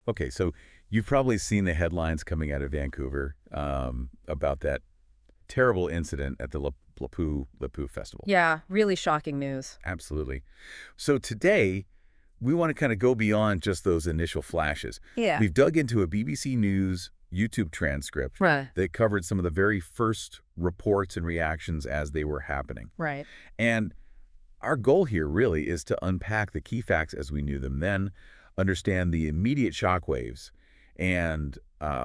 Okay, so you've probably seen the headlines coming out of Vancouver about that terrible incident at the Lepu Festival. Yeah, really shocking news. Absolutely. So today, we want to kind of go beyond just those initial flashes. Yeah. We've dug into a BBC News YouTube transcript Right. that covered some of the very first reports and reactions as they were happening. Right. And our goal here really is to unpack the key facts as we knew them then, understand the immediate shockwaves, and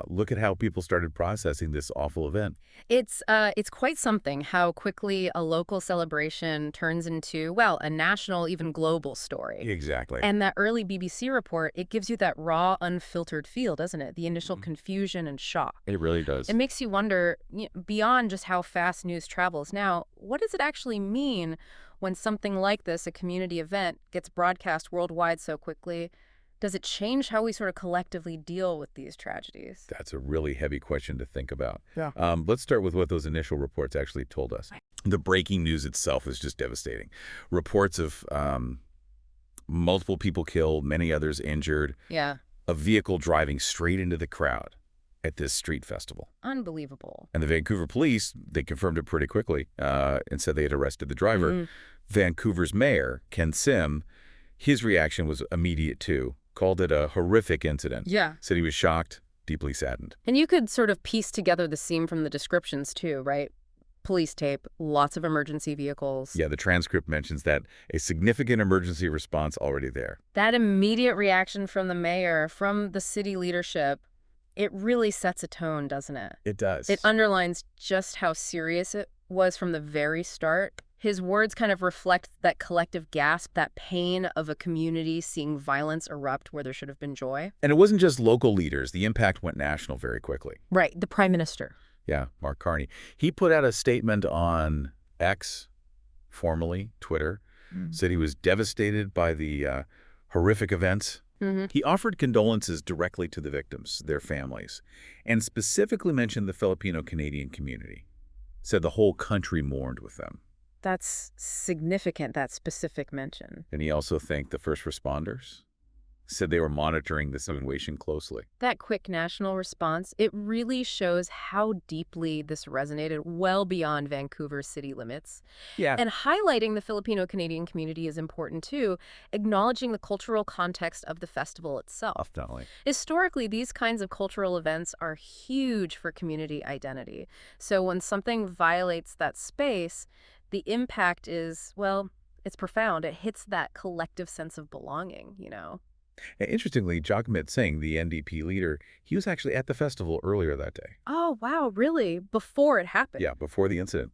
look at how people started processing this awful event. It's quite something how quickly a local celebration turns into, well, a national, even global story. Exactly. And that early BBC report, it gives you that raw, unfiltered feel, doesn't it? The initial Mhm. confusion and shock. It really It does. makes you wonder, beyond just how fast news travels now, what does it actually mean when something like this, a community event, gets broadcast worldwide so quickly? Does it change how we sort of collectively deal with these tragedies? That's a really heavy question to think about. Yeah. Let's start with what those initial reports actually told us. The breaking news itself is just devastating. Reports of multiple people killed, many others injured, Yeah. a vehicle driving straight into the crowd at this street festival. Unbelievable. And the Vancouver police, they confirmed it pretty quickly and said they had arrested the driver. Mhm. Vancouver's mayor, Ken Sim, his reaction was immediate too, called it a horrific incident, Yeah. said he was shocked, deeply saddened. And you could sort of piece together the scene from the descriptions too, right? Police tape, lots of emergency vehicles. Yeah, the transcript mentions that a significant emergency response already there. That immediate reaction from the mayor, from the city leadership, it really sets a tone, doesn't it? It does. It underlines just how serious it was from the very start. His words kind of reflect that collective gasp, that pain of a community seeing violence erupt where there should have been joy. And it wasn't just local leaders. The impact went national very quickly. Right, the prime minister. Yeah, Mark Carney. He put out a statement on X, formerly Twitter, said he was devastated by the horrific events. Mm-hmm. He offered condolences directly to the victims, their families, and specifically mentioned the Filipino-Canadian community. Said the whole country mourned with them. That's significant, that specific mention. And he also thanked the first responders. Said they were monitoring the situation closely. That quick national response, it really shows how deeply this resonated well beyond Vancouver's city limits. Yeah. And highlighting the Filipino-Canadian community is important too, acknowledging the cultural context of the festival itself. Definitely. Historically, these kinds of cultural events are huge for community identity. So when something violates that space, the impact is, well, it's profound. It hits that collective sense of belonging, Interestingly, Jagmeet Singh, the NDP leader, he was actually at the festival earlier that day. Oh, wow, really? Before it happened? Yeah, before the incident.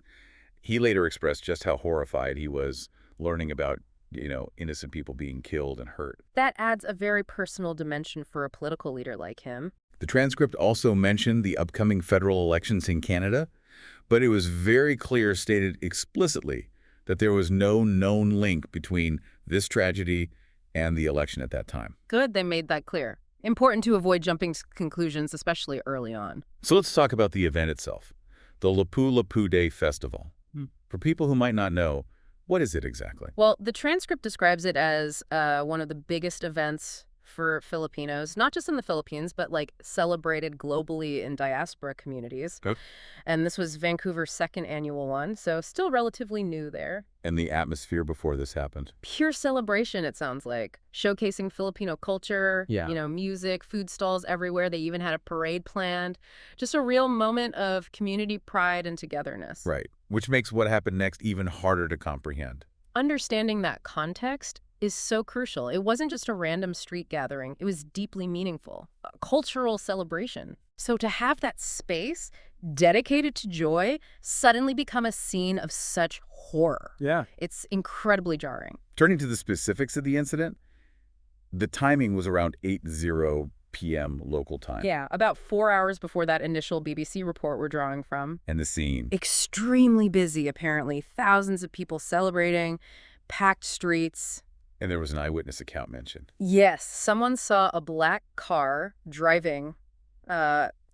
He later expressed just how horrified he was learning about, innocent people being killed and hurt. That adds a very personal dimension for a political leader like him. The transcript also mentioned the upcoming federal elections in Canada, but it was very clear, stated explicitly, that there was no known link between this tragedy and the election at that time. Good, they made that clear. Important to avoid jumping conclusions, especially early on. So let's talk about the event itself, the Lepu Day Festival. For people who might not know, what is it exactly? Well, the transcript describes it as one of the biggest events for Filipinos, not just in the Philippines, but like celebrated globally in diaspora communities. Okay. And this was Vancouver's second annual one, so still relatively new there. And the atmosphere before this happened? Pure celebration, it sounds like. Showcasing Filipino culture, Yeah. Music, food stalls everywhere. They even had a parade planned. Just a real moment of community pride and togetherness. Right, which makes what happened next even harder to comprehend. Understanding that context is so crucial. It wasn't just a random street gathering. It was deeply meaningful. A cultural celebration. So to have that space dedicated to joy suddenly become a scene of such horror. Yeah. It's incredibly jarring. Turning to the specifics of the incident, the timing was around 8:00 p.m. local time. Yeah, about 4 hours before that initial BBC report we're drawing from. And the scene. Extremely busy, apparently. Thousands of people celebrating, packed streets. And there was an eyewitness account mentioned. Yes, someone saw a black car driving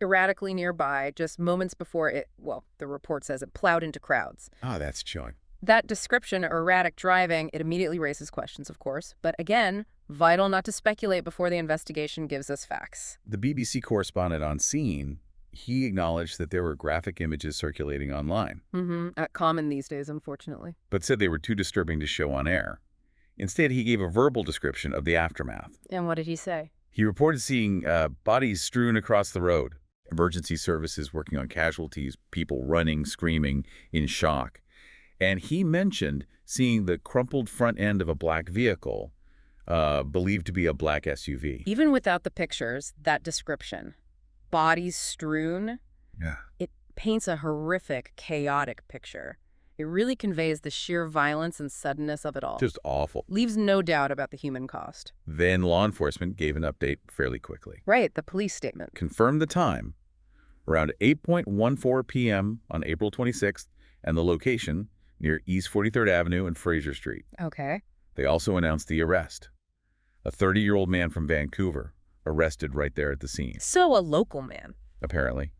erratically nearby just moments before it, well, the report says it plowed into crowds. Ah, that's chilling. That description, erratic driving, it immediately raises questions, of course. But again, vital not to speculate before the investigation gives us facts. The BBC correspondent on scene, he acknowledged that there were graphic images circulating online, Common these days, unfortunately. but said they were too disturbing to show on air. Instead, he gave a verbal description of the aftermath. And what did he say? He reported seeing bodies strewn across the road, emergency services working on casualties, people running, screaming, in shock. And he mentioned seeing the crumpled front end of a black vehicle, believed to be a black SUV. Even without the pictures, that description, bodies strewn, Yeah. it paints a horrific, chaotic picture. It really conveys the sheer violence and suddenness of it all. Just awful. Leaves no doubt about the human cost. Then law enforcement gave an update fairly quickly. Right, the police statement. Confirmed the time, around 8:14 p.m. on April 26th, and the location near East 43rd Avenue and Fraser Street. Okay. They also announced the arrest. A 30-year-old man from Vancouver, arrested right there at the scene, So a local man. apparently.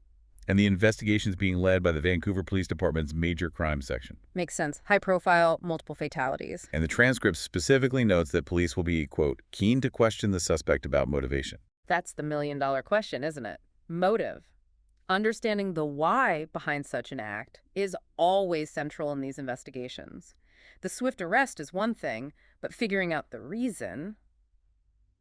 And the investigation's being led by the Vancouver Police Department's Major Crime Section. Makes sense. High profile, multiple fatalities. And the transcript specifically notes that police will be, quote, keen to question the suspect about motivation. That's the million-dollar question, isn't it? Motive. Understanding the why behind such an act is always central in these investigations. The swift arrest is one thing, but figuring out the reason,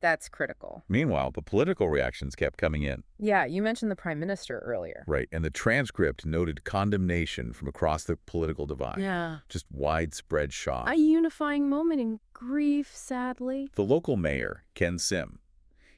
that's critical. Meanwhile, the political reactions kept coming in. Yeah, you mentioned the Prime Minister earlier. Right, and the transcript noted condemnation from across the political divide. Yeah. Just widespread shock. A unifying moment in grief, sadly. The local mayor, Ken Sim,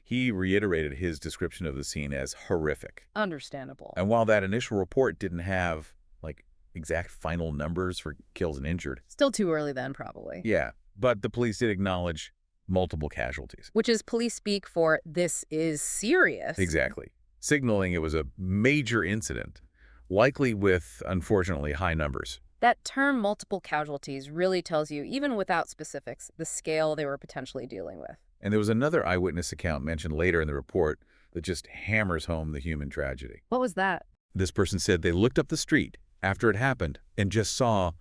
he reiterated his description of the scene as horrific. Understandable. And while that initial report didn't have, like, exact final numbers for kills and injured. Still too early then, probably. Yeah, but the police did acknowledge multiple casualties. Which is police speak for, this is serious. Exactly. Signaling it was a major incident, likely with, unfortunately, high numbers. That term multiple casualties really tells you, even without specifics, the scale they were potentially dealing with. And there was another eyewitness account mentioned later in the report that just hammers home the human tragedy. What was that? This person said they looked up the street after it happened and just saw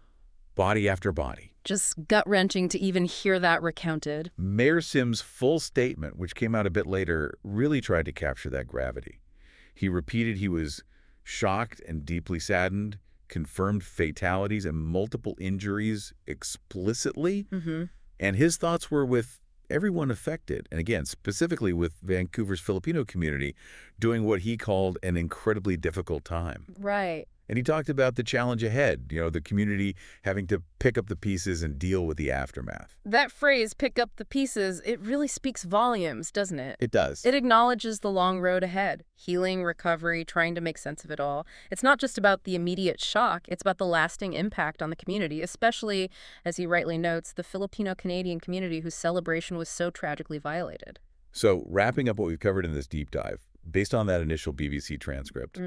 body after body. Just gut-wrenching to even hear that recounted. Mayor Sim's full statement, which came out a bit later, really tried to capture that gravity. He repeated he was shocked and deeply saddened, confirmed fatalities and multiple injuries explicitly, and his thoughts were with everyone affected, and again, specifically with Vancouver's Filipino community, doing what he called an incredibly difficult time. Right. And he talked about the challenge ahead, the community having to pick up the pieces and deal with the aftermath. That phrase, pick up the pieces, it really speaks volumes, doesn't it? It does. It acknowledges the long road ahead. Healing, recovery, trying to make sense of it all. It's not just about the immediate shock, it's about the lasting impact on the community, especially, as he rightly notes, the Filipino-Canadian community whose celebration was so tragically violated. So, wrapping up what we've covered in this deep dive, based on that initial BBC transcript,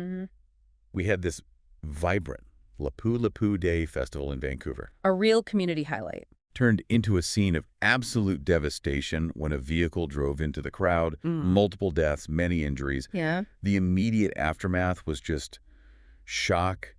we had this vibrant Lapu Lapu Day festival in Vancouver. A real community highlight. Turned into a scene of absolute devastation when a vehicle drove into the crowd, multiple deaths, many injuries. Yeah. The immediate aftermath was just shock,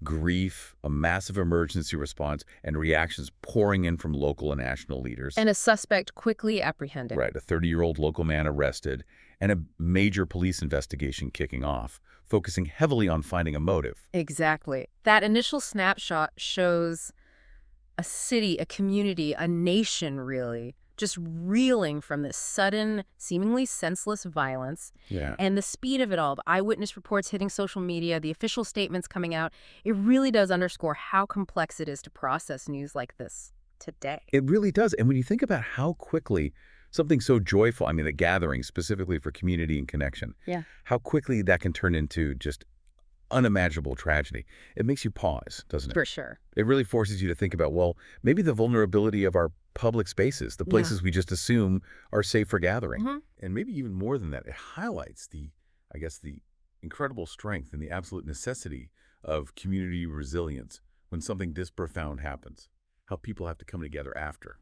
grief, a massive emergency response, and reactions pouring in from local and national leaders. And a suspect quickly apprehended. Right, a 30-year-old local man arrested, and a major police investigation kicking off, focusing heavily on finding a motive. Exactly. That initial snapshot shows a city, a community, a nation, really, just reeling from this sudden, seemingly senseless violence. Yeah. And the speed of it all, the eyewitness reports hitting social media, the official statements coming out, it really does underscore how complex it is to process news like this today. It really does. And when you think about how quickly something so joyful, I mean, the gathering specifically for community and connection, how quickly that can turn into just unimaginable tragedy, it makes you pause, doesn't it? For sure. It really forces you to think about, well, maybe the vulnerability of our public spaces, the places we just assume are safe for gathering. And maybe even more than that, it highlights the incredible strength and the absolute necessity of community resilience when something this profound happens, how people have to come together after.